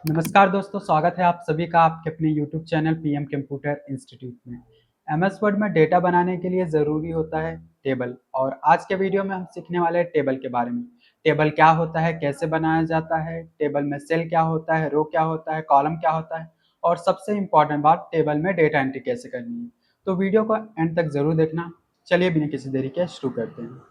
नमस्कार दोस्तों, स्वागत है आप सभी का आपके अपने YouTube channel PM computer institute में। एमएस वर्ड में डेटा बनाने के लिए ज़रूरी होता है टेबल। और आज के वीडियो में हम सीखने वाले हैं टेबल के बारे में। टेबल क्या होता है, कैसे बनाया जाता है, टेबल में सेल क्या होता है, रो क्या होता है, कॉलम क्या होता है, और सबसे इम्पॉर्टेंट बात, टेबल में डेटा एंट्री कैसे करनी है। तो वीडियो को एंड तक ज़रूर देखना। चलिए बिना किसी देरी के शुरू करते हैं।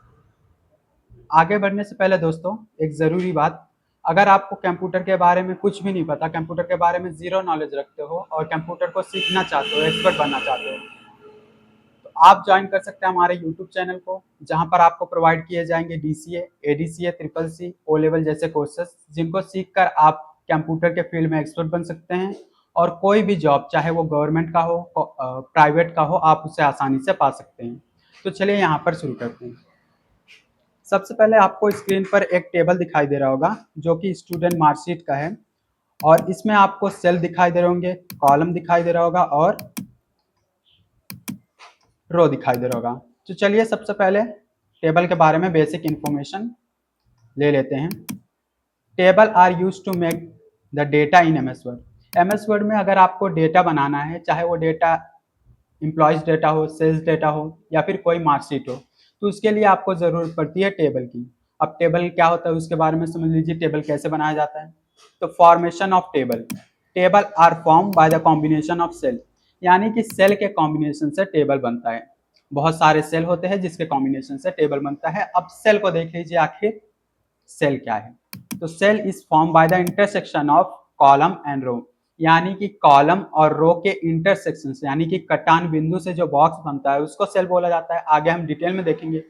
आगे बढ़ने से पहले दोस्तों, एक ज़रूरी बात, अगर आपको कंप्यूटर के बारे में कुछ भी नहीं पता, कंप्यूटर के बारे में ज़ीरो नॉलेज रखते हो और कंप्यूटर को सीखना चाहते हो, एक्सपर्ट बनना चाहते हो, तो आप ज्वाइन कर सकते हैं हमारे यूट्यूब चैनल को, जहां पर आपको प्रोवाइड किए जाएंगे DCA, ADCA, triple C, O level जैसे कोर्सेस, जिनको सीखकर आप कंप्यूटर के फील्ड में एक्सपर्ट बन सकते हैं और कोई भी जॉब, चाहे वो गवर्नमेंट का हो, प्राइवेट का हो, आप उसे आसानी से पा सकते हैं। तो चलिए यहाँ पर शुरू करते हैं। सबसे पहले आपको स्क्रीन पर एक टेबल दिखाई दे रहा होगा जो कि स्टूडेंट मार्कशीट का है, और इसमें आपको सेल दिखाई दे रहे होंगे, कॉलम दिखाई दे रहा होगा और रो दिखाई दे रहा होगा। तो चलिए सबसे पहले टेबल के बारे में बेसिक इंफॉर्मेशन ले लेते हैं। Table are use to make the data in MS Word. MS Word में अगर आपको डेटा बनाना है, चाहे वो डेटा एम्प्लॉयज डेटा हो, सेल्स डेटा हो, या फिर कोई मार्कशीट हो, तो उसके लिए आपको ज़रूरत पड़ती है टेबल की। अब टेबल क्या होता है उसके बारे में समझ लीजिए, टेबल कैसे बनाया जाता है। तो formation of table, table are form by the combination of cell, यानी कि सेल के कॉम्बिनेशन से टेबल बनता है। बहुत सारे सेल होते हैं जिसके कॉम्बिनेशन से टेबल बनता है। अब सेल को देख लीजिए, आखिर सेल क्या है। तो cell is form by the intersection of column and row, यानी कि कॉलम और रो के इंटरसेक्शन से, यानी कि कटान बिंदु से जो बॉक्स बनता है उसको सेल बोला जाता है। आगे हम डिटेल में देखेंगे।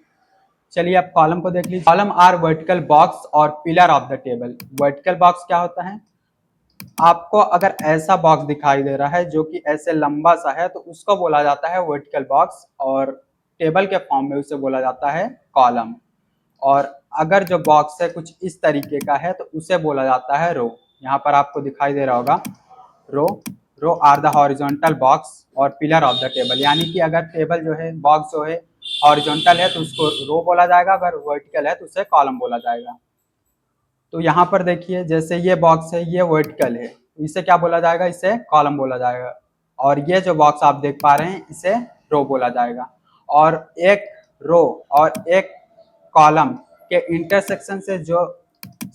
चलिए अब कॉलम को देख लीजिए। कॉलम आर वर्टिकल बॉक्स और pillar of the table. Vertical box क्या होता है, आपको अगर ऐसा बॉक्स दिखाई दे रहा है जो कि ऐसे लंबा सा है, तो उसको बोला जाता है वर्टिकल बॉक्स, और टेबल के फॉर्म में उसे बोला जाता है कॉलम। और अगर जो बॉक्स है कुछ इस तरीके का है तो उसे बोला जाता है रो। यहाँ पर आपको दिखाई दे रहा होगा रो। रो आर द हॉरिजॉन्टल बॉक्स और पिलर ऑफ द टेबल, यानी कि अगर टेबल जो है, बॉक्स जो है हॉरिजॉन्टल है तो उसको रो बोला जाएगा, अगर वर्टिकल है तो उसे कॉलम बोला जाएगा। तो यहाँ पर देखिए, जैसे ये बॉक्स है, ये वर्टिकल है, तो इसे क्या बोला जाएगा, इसे कॉलम बोला जाएगा। और ये जो बॉक्स आप देख पा रहे हैं इसे रो बोला जाएगा। और एक रो और एक कॉलम के इंटरसेक्शन से जो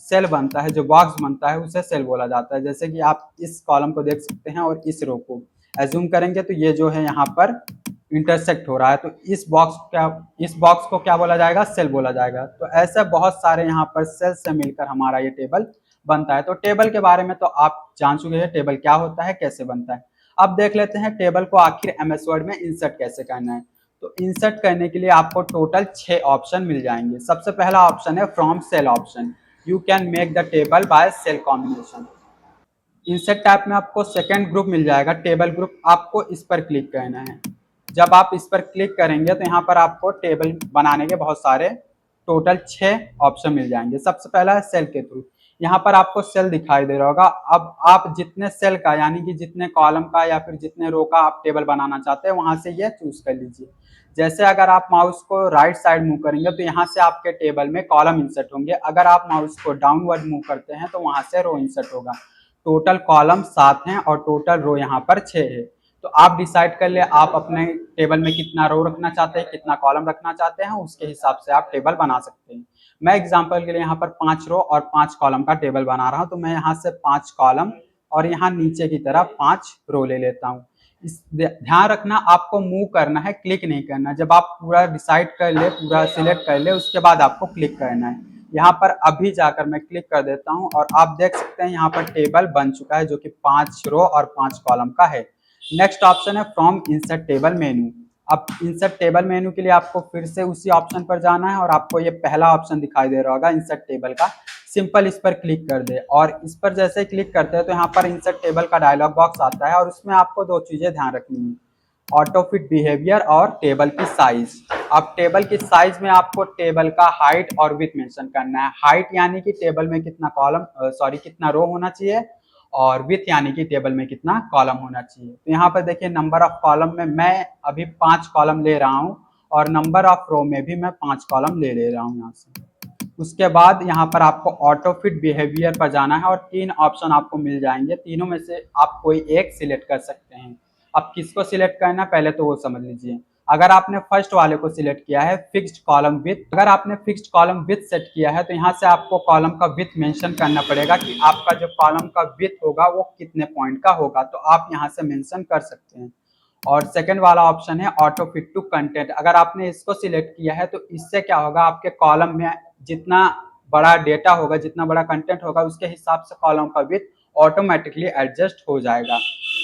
सेल बनता है, जो बॉक्स बनता है, उसे सेल बोला जाता है। जैसे कि आप इस कॉलम को देख सकते हैं और इस रो को एज्यूम करेंगे तो ये जो है यहाँ पर इंटरसेक्ट हो रहा है, तो इस बॉक्स को क्या बोला जाएगा, सेल बोला जाएगा। तो ऐसे बहुत सारे यहाँ पर सेल से मिलकर हमारा ये टेबल बनता है। तो टेबल के बारे में तो आप जान चुके हैं, टेबल क्या होता है, कैसे बनता है। अब देख लेते हैं टेबल को आखिर एमएस वर्ड में इंसर्ट कैसे करना है। तो इंसर्ट करने के लिए आपको टोटल 6 ऑप्शन मिल जाएंगे। सबसे पहला ऑप्शन है from cell option. You can make the table by cell combination. Insert tab में आपको सेकंड ग्रुप मिल जाएगा, टेबल ग्रुप। आपको इस पर क्लिक करना है। जब आप इस पर क्लिक करेंगे तो यहाँ पर आपको टेबल बनाने के बहुत सारे टोटल 6 ऑप्शन मिल जाएंगे। सबसे पहला है सेल के थ्रू। यहाँ पर आपको सेल दिखाई दे रहा होगा। अब आप जितने सेल का, यानी कि जितने कॉलम का या फिर जितने रो का आप टेबल बनाना चाहते हैं, वहां से ये चूज कर लीजिए। जैसे अगर आप माउस को राइट साइड मूव करेंगे तो यहाँ से आपके टेबल में कॉलम इंसर्ट होंगे। अगर आप माउस को डाउनवर्ड मूव करते हैं तो वहां से रो इंसर्ट होगा। टोटल कॉलम 7 हैं और टोटल रो यहाँ पर 6 है। तो आप डिसाइड कर ले, आप अपने टेबल में कितना रो रखना चाहते हैं, कितना कॉलम रखना चाहते हैं, उसके हिसाब से आप टेबल बना सकते हैं। मैं एग्जांपल के लिए यहाँ पर 5 रो और 5 कॉलम का टेबल बना रहा हूँ। तो मैं यहाँ से 5 कॉलम और यहाँ नीचे की तरफ 5 रो ले लेता हूँ। इस ध्यान रखना, आपको मूव करना है, क्लिक नहीं करना। जब आप पूरा डिसाइड कर ले, पूरा सिलेक्ट कर ले, उसके बाद आपको क्लिक करना है। यहाँ पर अभी जाकर मैं क्लिक कर देता हूँ और आप देख सकते हैं यहाँ पर टेबल बन चुका है, जो कि 5 रो और 5 कॉलम का है। नेक्स्ट ऑप्शन है फ्रॉम इंसर्ट टेबल मेनू। अब इंसर्ट टेबल मेनू के लिए आपको फिर से उसी ऑप्शन पर जाना है और आपको ये पहला ऑप्शन दिखाई दे रहा होगा इंसर्ट टेबल का। सिंपल इस पर क्लिक कर दे, और इस पर जैसे क्लिक करते हैं तो यहाँ पर इंसर्ट टेबल का डायलॉग बॉक्स आता है, और उसमें आपको 2 चीजें ध्यान रखनी है, ऑटो फिट बिहेवियर और टेबल की साइज। अब टेबल की साइज में आपको टेबल का हाइट और विड्थ मेंशन करना है। हाइट यानी कि टेबल में कितना कितना रो होना चाहिए, और विड्थ यानी कि टेबल में कितना कॉलम होना चाहिए। तो यहाँ पर देखिए, नंबर ऑफ कॉलम में मैं अभी 5 कॉलम ले रहा हूँ, और नंबर ऑफ रो में भी मैं 5 कॉलम ले रहा हूँ यहाँ से। उसके बाद यहाँ पर आपको ऑटो फिट बिहेवियर पर जाना है और 3 ऑप्शन आपको मिल जाएंगे, तीनों में से आप कोई एक सिलेक्ट कर सकते हैं। अब किसको सिलेक्ट करना है पहले तो वो समझ लीजिए। अगर आपने फर्स्ट वाले को सिलेक्ट किया है फिक्स्ड कॉलम विथ, अगर आपने फिक्स्ड कॉलम विथ सेट किया है तो यहाँ से आपको कॉलम का विथ मेंशन करना पड़ेगा कि आपका जो कॉलम का विथ होगा वो कितने पॉइंट का होगा, तो आप यहाँ से मेंशन कर सकते हैं। और सेकंड वाला ऑप्शन है ऑटो फिट टू कंटेंट, अगर आपने इसको सिलेक्ट किया है तो इससे क्या होगा, आपके कॉलम में जितना बड़ा डेटा होगा, जितना बड़ा कंटेंट होगा, उसके हिसाब से कॉलम का विड्थ ऑटोमेटिकली एडजस्ट हो जाएगा।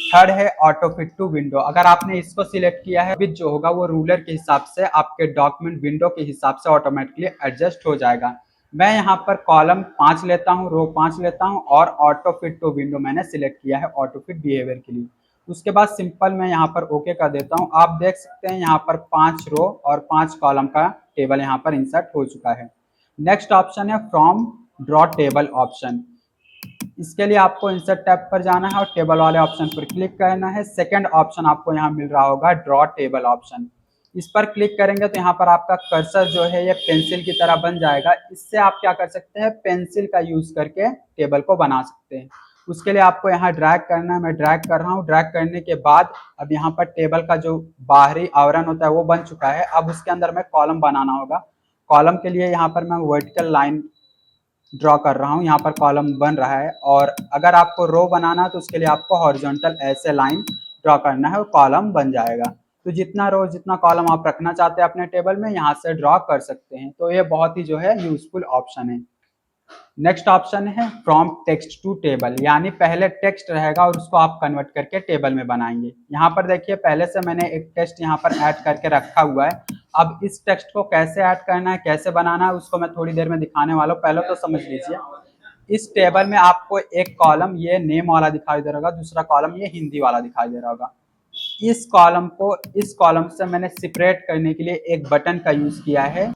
थर्ड है ऑटो फिट टू विंडो, अगर आपने इसको सिलेक्ट किया है, विड्थ जो होगा वो रूलर के हिसाब से आपके डॉक्यूमेंट विंडो के हिसाब से ऑटोमेटिकली एडजस्ट हो जाएगा। मैं यहाँ पर कॉलम 5 लेता हूँ, रो 5 लेता हूँ और ऑटो फिट टू विंडो मैंने सिलेक्ट किया है ऑटो फिट बिहेवियर के लिए। उसके बाद सिंपल मैं यहाँ पर ओके कर देता हूँ। आप देख सकते हैं यहाँ पर 5 रो और 5 कॉलम का टेबल यहाँ पर इंसर्ट हो चुका है। नेक्स्ट ऑप्शन है फ्रॉम ड्रॉ टेबल ऑप्शन, इसके लिए आपको इंसर्ट टैब पर जाना है और टेबल वाले ऑप्शन पर क्लिक करना है। सेकंड ऑप्शन आपको यहाँ मिल रहा होगा ड्रॉ टेबल ऑप्शन, इस पर क्लिक करेंगे तो यहाँ पर आपका कर्सर जो है ये पेंसिल की तरह बन जाएगा। इससे आप क्या कर सकते हैं, पेंसिल का यूज करके टेबल को बना सकते हैं। उसके लिए आपको यहाँ ड्रैग करना है, मैं ड्रैग कर रहा हूँ। ड्रैग करने के बाद अब यहाँ पर टेबल का जो बाहरी आवरण होता है वो बन चुका है। अब उसके अंदर में कॉलम बनाना होगा। कॉलम के लिए यहाँ पर मैं वर्टिकल लाइन ड्रॉ कर रहा हूँ, यहाँ पर कॉलम बन रहा है। और अगर आपको रो बनाना है तो उसके लिए आपको हॉरिजॉन्टल ऐसे लाइन ड्रॉ करना है और कॉलम बन जाएगा। तो जितना रो जितना कॉलम आप रखना चाहते हैं अपने टेबल में यहाँ से ड्रॉ कर सकते हैं। तो ये बहुत ही जो है यूजफुल ऑप्शन है। नेक्स्ट ऑप्शन है फ्रॉम टेक्स्ट टू टेबल, यानी पहले टेक्स्ट रहेगा और उसको आप कन्वर्ट करके टेबल में बनाएंगे। यहाँ पर देखिए पहले से मैंने एक टेक्स्ट यहाँ पर ऐड करके रखा हुआ है। अब इस टेक्स्ट को कैसे ऐड करना है, कैसे बनाना है, उसको मैं थोड़ी देर में दिखाने वाला हूँ, पहले तो समझ लीजिए। इस टेबल में आपको एक कॉलम ये नेम वाला दिखाई दे रहा होगा, दूसरा कॉलम ये हिंदी वाला दिखाई दे रहा होगा। इस कॉलम से मैंने सेपरेट करने के लिए एक बटन का यूज किया है।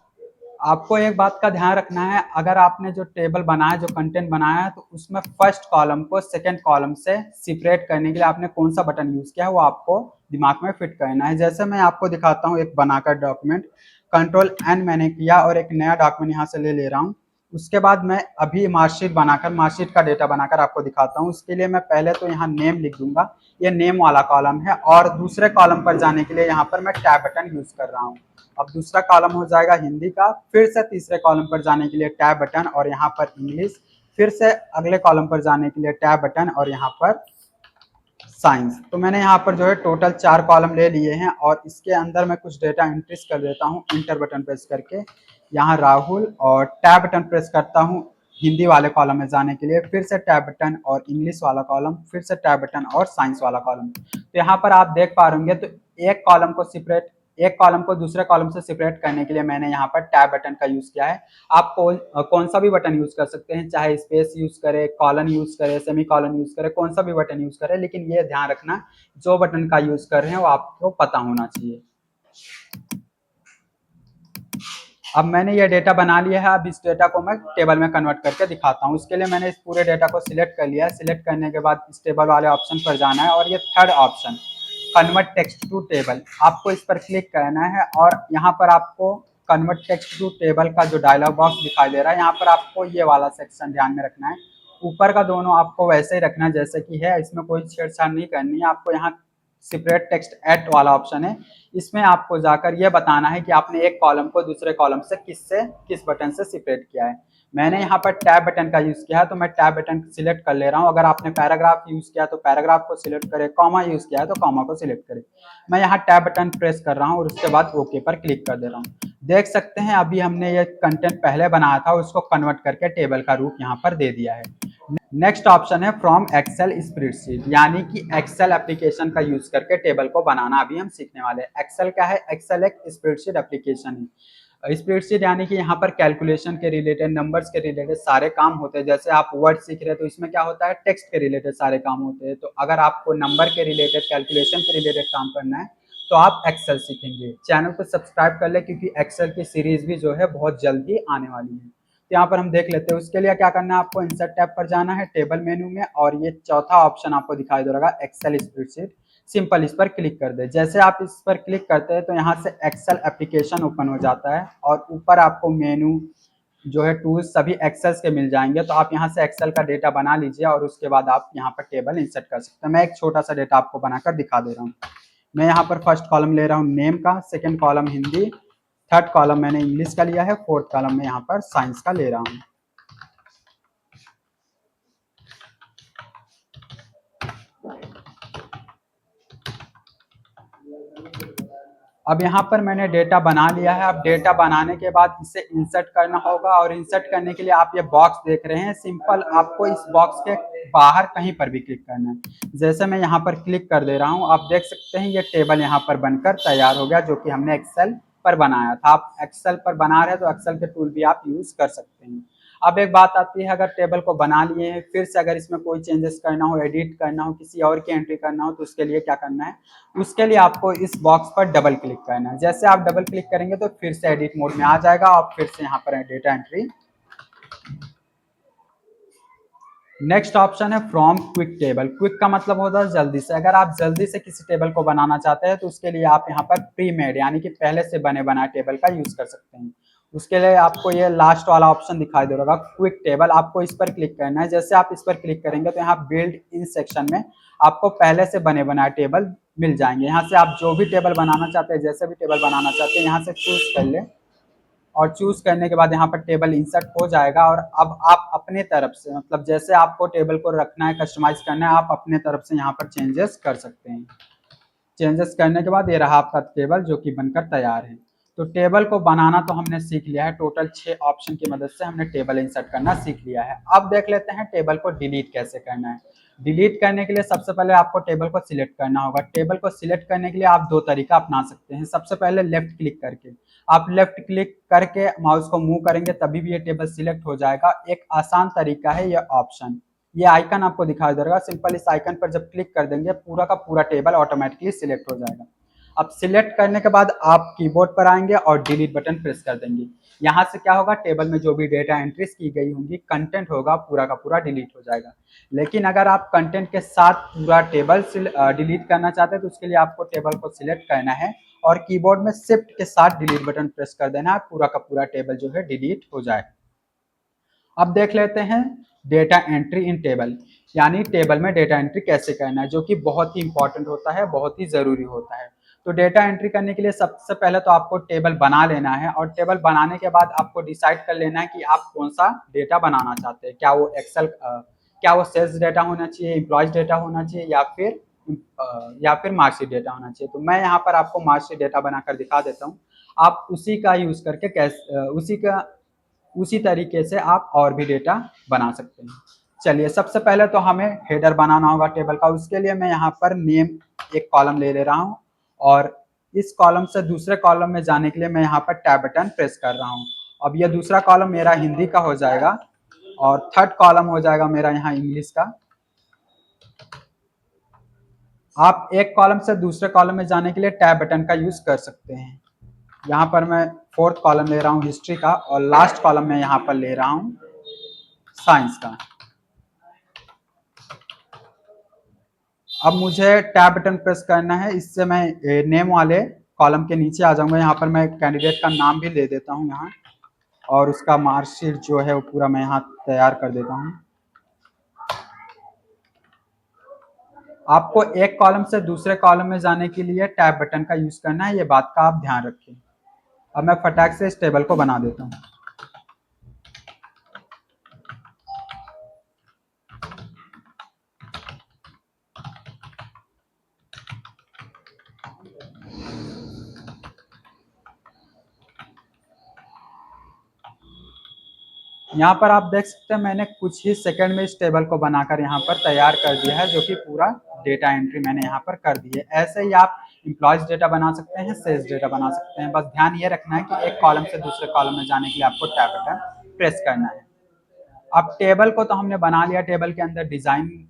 आपको एक बात का ध्यान रखना है, अगर आपने जो टेबल बनाया, जो कंटेंट बनाया है, तो उसमें फर्स्ट कॉलम को सेकंड कॉलम से सेपरेट करने के लिए आपने कौन सा बटन यूज किया है वो आपको दिमाग में फिट करना है। जैसे मैं आपको दिखाता हूँ एक बनाकर डॉक्यूमेंट, कंट्रोल एन मैंने किया और एक नया डॉक्यूमेंट यहाँ से ले ले रहा हूँ। उसके बाद मैं अभी मार्कशीट बनाकर, मार्कशीट का डेटा बनाकर आपको दिखाता हूँ। उसके लिए मैं पहले तो यहाँ नेम लिख दूंगा, ये नेम वाला कॉलम है। और दूसरे कॉलम पर जाने के लिए यहाँ पर मैं टैब बटन यूज कर रहा हूँ। अब दूसरा कॉलम हो जाएगा हिंदी का, फिर से तीसरे कॉलम पर जाने के लिए टैब बटन और यहाँ पर इंग्लिश, फिर से अगले कॉलम पर जाने के लिए टैब बटन और यहाँ पर साइंस। तो मैंने यहाँ पर जो है टोटल 4 कॉलम ले लिए हैं और इसके अंदर मैं कुछ डेटा एंट्रीज कर देता हूँ इंटर बटन प्रेस करके। यहाँ राहुल और टैब बटन प्रेस करता हूँ हिंदी वाले कॉलम में जाने के लिए, फिर से टैब बटन और इंग्लिश वाला कॉलम, फिर से टैब बटन और साइंस वाला कॉलम। तो यहाँ पर आप देख पा रहे होंगे तो एक कॉलम को दूसरे कॉलम से सेपरेट करने के लिए मैंने यहाँ पर टैब बटन का यूज किया है। आप कौन सा भी बटन यूज कर सकते हैं, चाहे स्पेस यूज करे, कॉलन यूज करे, सेमी कॉलन यूज करे, कौन सा भी बटन यूज करे, लेकिन ये ध्यान रखना जो बटन का यूज कर रहे हैं वो आपको पता होना चाहिए। अब मैंने ये डेटा बना लिया है, अब इस डेटा को मैं टेबल में कन्वर्ट करके दिखाता हूँ। उसके लिए मैंने इस पूरे डेटा को सिलेक्ट कर लिया है। सिलेक्ट करने के बाद इस टेबल वाले ऑप्शन पर जाना है और ये third option convert text to table, आपको इस पर क्लिक करना है और यहाँ पर आपको कन्वर्ट टेक्स्ट टू टेबल का जो डायलॉग बॉक्स दिखाई दे रहा है, यहाँ पर आपको ये वाला सेक्शन ध्यान में रखना है। ऊपर का दोनों आपको वैसे ही रखना है जैसे कि है, इसमें कोई छेड़छाड़ नहीं करनी है। आपको यहाँ सेपरेट टेक्स्ट एट वाला ऑप्शन है, इसमें आपको जाकर यह बताना है कि आपने एक कॉलम को दूसरे कॉलम से किस बटन से सेपरेट किया है। मैंने यहाँ पर टैब बटन का यूज किया है तो मैं टैब बटन सिलेक्ट कर ले रहा हूँ। अगर आपने पैराग्राफ यूज किया तो पैराग्राफ को सिलेक्ट करें, कॉमा यूज किया है तो कॉमा को सिलेक्ट करें। मैं यहाँ टैब बटन प्रेस कर रहा हूँ और उसके बाद ओके पर क्लिक कर दे रहा हूँ। देख सकते हैं अभी हमने ये कंटेंट पहले बनाया था उसको कन्वर्ट करके टेबल का रूप यहाँ पर दे दिया है। नेक्स्ट ऑप्शन है फ्रॉम एक्सेल स्प्रेडशीट, यानी कि एक्सेल एप्लीकेशन का यूज करके टेबल को बनाना अभी हम सीखने वाले हैं। एक्सेल क्या है, एक्सेल एक स्प्रेडशीट एप्लीकेशन है। स्प्रेडशीट यानी कि यहाँ पर कैलकुलेशन के रिलेटेड, नंबर्स के रिलेटेड सारे काम होते हैं। जैसे आप वर्ड सीख रहे हैं तो इसमें क्या होता है, टेक्स्ट के रिलेटेड सारे काम होते हैं। तो अगर आपको नंबर के रिलेटेड, कैलकुलेशन के रिलेटेड काम करना है तो आप एक्सेल सीखेंगे। चैनल को सब्सक्राइब कर ले क्योंकि एक्सेल की सीरीज भी जो है बहुत जल्द ही आने वाली है। तो यहाँ पर हम देख लेते हैं। उसके लिए क्या करना है, आपको इंसर्ट टैब पर जाना है टेबल मेनू में और ये चौथा ऑप्शन आपको दिखाई दे रहा है एक्सेल स्प्रेडशीट। सिंपल इस पर क्लिक कर दे। जैसे आप इस पर क्लिक करते हैं तो यहाँ से एक्सेल एप्लीकेशन ओपन हो जाता है और ऊपर आपको मेनू जो है टूल्स सभी एक्सेल के मिल जाएंगे। तो आप यहाँ से एक्सेल का डेटा बना लीजिए और उसके बाद आप यहाँ पर टेबल इंसर्ट कर सकते हैं। मैं एक छोटा सा डेटा आपको बनाकर दिखा दे रहा हूँ। मैं यहाँ पर फर्स्ट कॉलम ले रहा हूँ नेम का, second column Hindi, third column मैंने इंग्लिश का लिया है, फोर्थ कॉलम में यहाँ पर साइंस का ले रहा हूँ। अब यहाँ पर मैंने डेटा बना लिया है। अब डेटा बनाने के बाद इसे इंसर्ट करना होगा और इंसर्ट करने के लिए आप ये बॉक्स देख रहे हैं, सिंपल आपको इस बॉक्स के बाहर कहीं पर भी क्लिक करना है। जैसे मैं यहाँ पर क्लिक कर दे रहा हूँ, आप देख सकते हैं ये टेबल यहाँ पर बनकर तैयार हो गया, जो कि हमने एक्सेल पर बनाया था। आप एक्सेल पर बना रहे हैं तो एक्सेल के टूल भी आप यूज कर सकते हैं। अब एक बात आती है, अगर टेबल को बना लिए हैं फिर से अगर इसमें कोई चेंजेस करना हो, एडिट करना हो, किसी और की एंट्री करना हो, तो उसके लिए क्या करना है, उसके लिए आपको इस बॉक्स पर डबल क्लिक करना है। जैसे आप डबल क्लिक करेंगे तो फिर से एडिट मोड में आ जाएगा और फिर से यहाँ पर डेटा एंट्री। नेक्स्ट ऑप्शन है फ्रॉम क्विक टेबल। क्विक का मतलब होता है जल्दी से। अगर आप जल्दी से किसी टेबल को बनाना चाहते हैं तो उसके लिए आप यहाँ पर प्री मेड यानी कि पहले से बने बनाए टेबल का यूज कर सकते हैं। उसके लिए आपको ये लास्ट वाला ऑप्शन दिखाई दे रहा होगा क्विक टेबल, आपको इस पर क्लिक करना है। जैसे आप इस पर क्लिक करेंगे तो यहाँ बिल्ड इन सेक्शन में आपको पहले से बने बनाए टेबल मिल जाएंगे। यहाँ से आप जो भी टेबल बनाना चाहते हैं, जैसे भी टेबल बनाना चाहते हैं, यहाँ से चूज कर ले और चूज करने के बाद यहाँ पर टेबल इंसर्ट हो जाएगा। और अब आप अपने तरफ से, मतलब जैसे आपको टेबल को रखना है, कस्टमाइज करना है, आप अपने तरफ से यहाँ पर चेंजेस कर सकते हैं। चेंजेस करने के बाद ये रहा आपका टेबल जो कि बनकर तैयार है। तो टेबल को बनाना तो हमने सीख लिया है, टोटल 6 ऑप्शन की मदद से हमने टेबल इंसर्ट करना सीख लिया है। अब देख लेते हैं टेबल को डिलीट कैसे करना है। डिलीट करने के लिए सबसे पहले आपको टेबल को सिलेक्ट करना होगा। टेबल को सिलेक्ट करने के लिए आप दो तरीका अपना सकते हैं। सबसे पहले लेफ्ट क्लिक करके, आप लेफ्ट क्लिक करके माउस को मूव करेंगे तभी भी ये टेबल सिलेक्ट हो जाएगा। एक आसान तरीका है ये ऑप्शन, ये आइकन आपको दिखाई दे रहा है, सिंपल इस आइकन पर जब क्लिक कर देंगे पूरा का पूरा टेबल ऑटोमेटिकली सिलेक्ट हो जाएगा। अब सिलेक्ट करने के बाद आप कीबोर्ड पर आएंगे और डिलीट बटन प्रेस कर देंगे। यहाँ से क्या होगा, टेबल में जो भी डेटा एंट्रीज की गई होंगी, कंटेंट होगा पूरा का पूरा डिलीट हो जाएगा। लेकिन अगर आप कंटेंट के साथ पूरा टेबल डिलीट करना चाहते हैं तो उसके लिए आपको टेबल को सिलेक्ट करना है और कीबोर्ड में शिफ्ट के साथ डिलीट बटन प्रेस कर देना है, पूरा का पूरा टेबल जो है डिलीट हो जाएगा। अब देख लेते हैं डेटा एंट्री इन टेबल, यानी टेबल में डेटा एंट्री कैसे करना है, जो कि बहुत ही इंपॉर्टेंट होता है, बहुत ही जरूरी होता है। तो डेटा एंट्री करने के लिए सबसे पहले तो आपको टेबल बना लेना है और टेबल बनाने के बाद आपको डिसाइड कर लेना है कि आप कौन सा डेटा बनाना चाहते हैं। क्या वो एक्सेल, क्या वो सेल्स डेटा होना चाहिए, एम्प्लॉयज डेटा होना चाहिए, या फिर मार्कशीट डेटा होना चाहिए। तो मैं यहाँ पर आपको मार्कशीट डेटा बनाकर दिखा देता हूँ। आप उसी का यूज करके उसी तरीके से आप और भी डेटा बना सकते हैं। चलिए सबसे पहले तो हमें हेडर बनाना होगा टेबल का। उसके लिए मैं यहाँ पर नेम एक कॉलम ले रहा हूँ और इस कॉलम से दूसरे कॉलम में जाने के लिए मैं यहाँ पर टैब बटन प्रेस कर रहा हूँ। अब यह दूसरा कॉलम मेरा हिंदी का हो जाएगा और थर्ड कॉलम हो जाएगा मेरा यहाँ इंग्लिश का। आप एक कॉलम से दूसरे कॉलम में जाने के लिए टैब बटन का यूज कर सकते हैं। यहाँ पर मैं फोर्थ कॉलम ले रहा हूँ हिस्ट्री का और लास्ट कॉलम में यहाँ पर ले रहा हूँ साइंस का। अब मुझे टैब बटन प्रेस करना है, इससे मैं नेम वाले कॉलम के नीचे आ जाऊंगा। यहाँ पर मैं कैंडिडेट का नाम भी ले देता हूँ यहाँ, और उसका मार्कशीट जो है वो पूरा मैं यहाँ तैयार कर देता हूँ। आपको एक कॉलम से दूसरे कॉलम में जाने के लिए टैब बटन का यूज करना है, ये बात का आप ध्यान रखें। अब मैं फटाक से इस टेबल को बना देता हूँ। यहाँ पर आप देख सकते हैं मैंने कुछ ही सेकंड में इस टेबल को बनाकर यहाँ पर तैयार कर दिया है, जो कि पूरा डेटा एंट्री मैंने यहाँ पर कर दी है। ऐसे ही आप एम्प्लॉयज डेटा बना सकते हैं, सेल्स डेटा बना सकते हैं। बस ध्यान ये रखना है कि एक कॉलम से दूसरे कॉलम में जाने के लिए आपको टैब बटन प्रेस करना है। अब टेबल को तो हमने बना लिया, टेबल के अंदर डिजाइन,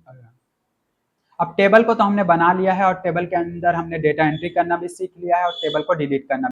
अब टेबल को तो हमने बना लिया है और टेबल के अंदर हमने डेटा एंट्री करना भी सीख लिया है और टेबल को डिलीट करना